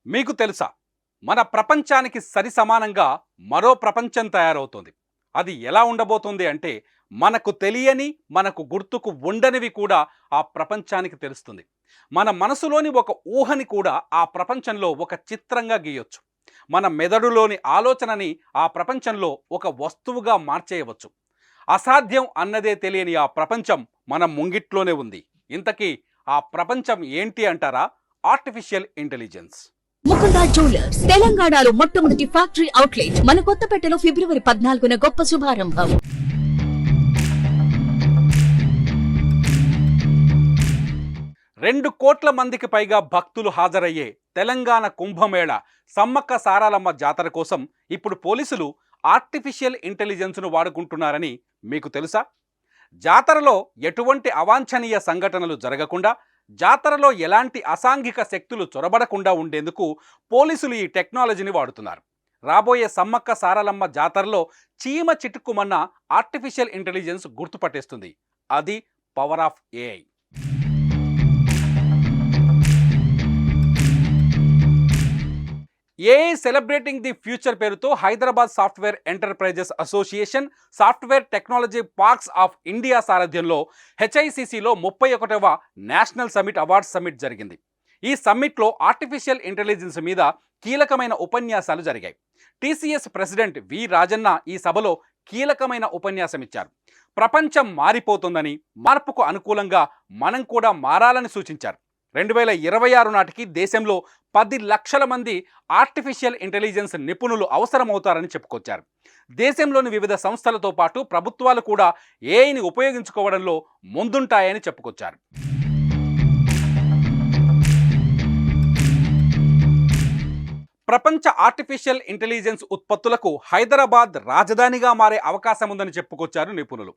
మీకు తెలుసా, మన ప్రపంచానికి సరి సమానంగా మరో ప్రపంచం తయారవుతుంది. అది ఎలా ఉండబోతుంది అంటే, మనకు తెలియని, మనకు గుర్తుకు ఉండనివి కూడా ఆ ప్రపంచానికి తెలుస్తుంది. మన మనసులోని ఒక ఊహని కూడా ఆ ప్రపంచంలో ఒక చిత్రంగా గీయొచ్చు. మన మెదడులోని ఆలోచనని ఆ ప్రపంచంలో ఒక వస్తువుగా మార్చేయవచ్చు. అసాధ్యం అన్నదే తెలియని ఆ ప్రపంచం మన ముంగిట్లోనే ఉంది. ఇంతకీ ఆ ప్రపంచం ఏంటి అంటారా? Artificial intelligence. ముకుందా జ్యువెలర్స్ తెలంగాణలో మొట్టమొదటి ఫ్యాక్టరీ అవుట్లెట్ మన కొత్తపేటలో ఫిబ్రవరి 14న గొప్ప శుభారంభం. 2 కోట్ల మందికి పైగా భక్తులు హాజరయ్యే తెలంగాణ కుంభమేళ సమ్మక్క సారాలమ్మ జాతర కోసం ఇప్పుడు పోలీసులు ఆర్టిఫిషియల్ ఇంటెలిజెన్స్ను వాడుకుంటున్నారని మీకు తెలుసా? జాతరలో ఎటువంటి అవాంఛనీయ సంఘటనలు జరగకుండా, జాతరలో ఎలాంటి అసాంఘిక శక్తులు చొరబడకుండా ఉండేందుకు పోలీసులు ఈ టెక్నాలజీని వాడుతున్నారు. రాబోయే సమ్మక్క సారలమ్మ జాతరలో చీమ చిటుక్కుమన్న ఆర్టిఫిషియల్ ఇంటెలిజెన్స్ గుర్తుపట్టేస్తుంది. అది power of AI. AI celebrating the future పేరుతో Hyderabad software enterprises association, software technology parks of India సారథ్యంలో హెచ్ఐసిసిలో 31వ నేషనల్ సమిట్ అవార్డ్స్ సమిట్ జరిగింది. ఈ సమ్మిట్లో ఆర్టిఫిషియల్ ఇంటెలిజెన్స్ మీద కీలకమైన ఉపన్యాసాలు జరిగాయి. టీసీఎస్ ప్రెసిడెంట్ వి రాజన్న ఈ సభలో కీలకమైన ఉపన్యాసం ఇచ్చారు. ప్రపంచం మారిపోతుందని, మార్పుకు అనుకూలంగా మనం కూడా మారాలని సూచించారు. 2026 నాటికి దేశంలో 10 లక్షల మంది ఆర్టిఫిషియల్ ఇంటెలిజెన్స్ నిపుణులు అవసరమవుతారని చెప్పుకొచ్చారు. దేశంలోని వివిధ సంస్థలతో పాటు ప్రభుత్వాలు కూడా ఏఐని ఉపయోగించుకోవడంలో ముందుంటాయని చెప్పుకొచ్చారు. ప్రపంచ ఆర్టిఫిషియల్ ఇంటెలిజెన్స్ ఉత్పత్తులకు హైదరాబాద్ రాజధానిగా మారే అవకాశం ఉందని చెప్పుకొచ్చారు నిపుణులు.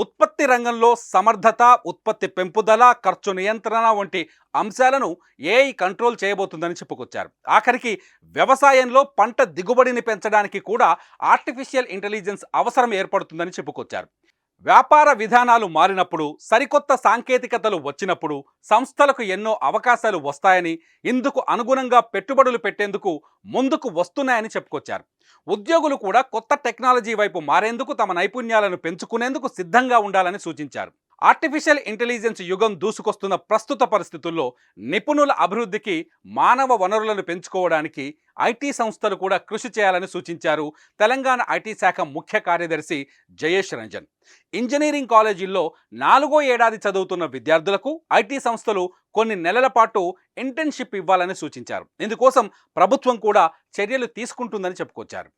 ఉత్పత్తి రంగంలో సమర్థత, ఉత్పత్తి పెంపుదల, ఖర్చు నియంత్రణ వంటి అంశాలను ఏఐ కంట్రోల్ చేయబోతుందని చెప్పుకొచ్చారు. ఆఖరికి వ్యవసాయంలో పంట దిగుబడిని పెంచడానికి కూడా ఆర్టిఫిషియల్ ఇంటెలిజెన్స్ అవసరం ఏర్పడుతుందని చెప్పుకొచ్చారు. వ్యాపార విధానాలు మారినప్పుడు, సరికొత్త సాంకేతికతలు వచ్చినప్పుడు సంస్థలకు ఎన్నో అవకాశాలు వస్తాయని, ఇందుకు అనుగుణంగా పెట్టుబడులు పెట్టేందుకు ముందుకు వస్తున్నాయని చెప్పుకొచ్చారు. ఉద్యోగులు కూడా కొత్త టెక్నాలజీ వైపు మారేందుకు తమ నైపుణ్యాలను పెంచుకునేందుకు సిద్ధంగా ఉండాలని సూచించారు. ఆర్టిఫిషియల్ ఇంటెలిజెన్స్ యుగం దూసుకొస్తున్న ప్రస్తుత పరిస్థితుల్లో నిపుణుల అభివృద్ధికి, మానవ వనరులను పెంచుకోవడానికి ఐటీ సంస్థలు కూడా కృషి చేయాలని సూచించారు తెలంగాణ ఐటీ శాఖ ముఖ్య కార్యదర్శి జయేష్ రంజన్. ఇంజనీరింగ్ కాలేజీల్లో 4వ ఏడాది చదువుతున్న విద్యార్థులకు ఐటీ సంస్థలు కొన్ని నెలల పాటు ఇంటర్న్షిప్ ఇవ్వాలని సూచించారు. ఇందుకోసం ప్రభుత్వం కూడా చర్యలు తీసుకుంటుందని చెప్పుకొచ్చారు.